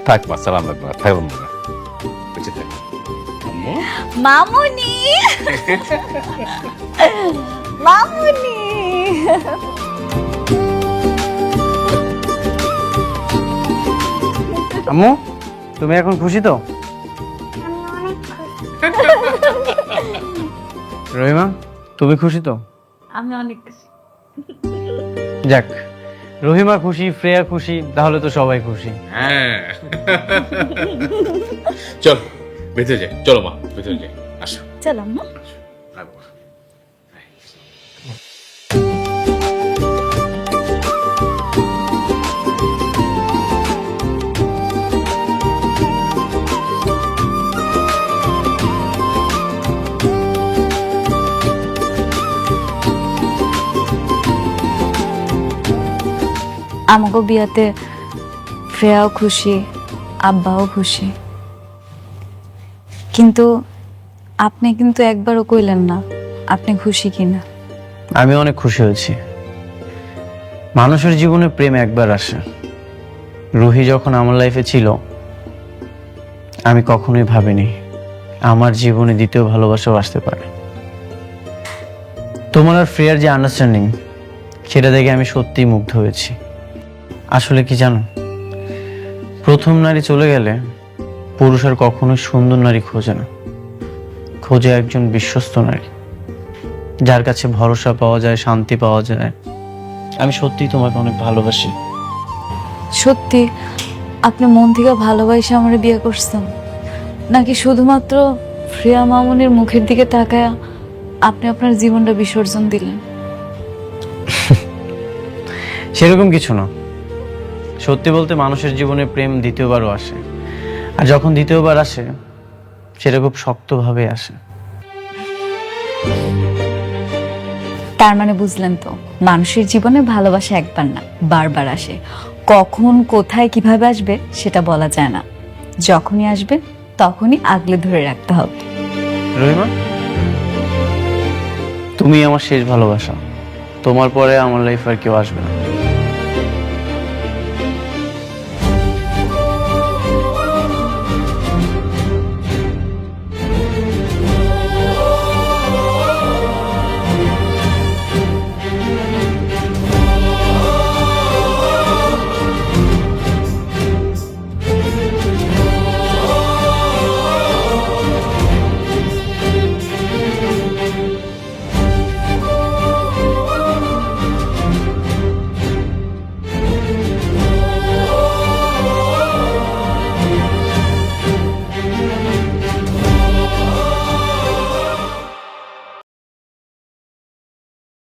থাক মা, সালাম রাখবো, থাকবো না, বেঁচে থাক। মামুনি মামুনি আম্মু, তুমি এখন খুশি তো? আমি অনেক খুশি। রহিমা, তুমি খুশি তো? আমি অনেক খুশি। যাক, রহিমা খুশি, শ্রেয়া খুশি, তাহলে তো সবাই খুশি। হ্যাঁ চল ভেতরে যাই, চলো মা ভেতরে যাই, আসো। চলো মা। আমাকে বিয়াতে শ্রেয়াও খুশি, আব্বাও খুশি, কিন্তু আপনি কিন্তু একবারও কইলেন না আপনি খুশি কিনা। আমি অনেক খুশি হয়েছি। মানুষের জীবনে প্রেম একবার আসে। রুহি যখন আমার লাইফে ছিল আমি কখনোই ভাবিনি আমার জীবনে দ্বিতীয় ভালোবাসাও আসতে পারে। তোমার আর ফ্রেয়ার যে আন্ডারস্ট্যান্ডিং, সেটা দেখে আমি সত্যিই মুগ্ধ হয়েছি। আসলে কি জানো, প্রথম নারী চলে গেলে পুরুষ আর কখনোই সুন্দর নারী খোঁজে না, খোঁজে একজন বিশ্বস্ত নারী, যার কাছে ভরসা পাওয়া যায়, শান্তি পাওয়া যায়। আমি সত্যিই তোমাকে অনেক ভালোবাসি। সত্যি আপনি মন থেকে ভালোবাসে আমার বিয়ে করছেন, নাকি শুধুমাত্র শ্রেয়া মামুনির মুখের দিকে তাকায় আপনি আপনার জীবনটা বিসর্জন দিলেন? সেরকম কিছু না। সত্যি বলতে মানুষের জীবনে প্রেম দ্বিতীয়বারও আসে, আর যখন দ্বিতীয়বার আসে সেটা খুব শক্তভাবে আসে। তার মানে বুঝলেন তো, মানুষের জীবনে ভালোবাসা একবার না বারবার আসে। কখন কোথায় কিভাবে আসবে সেটা বলা যায় না। যখনই আসবে তখনই আগলে ধরে রাখতে হবে। রহিমা, তুমি আমার শেষ ভালোবাসা। তোমার পরে আমার লাইফ আর কেউ আসবে না।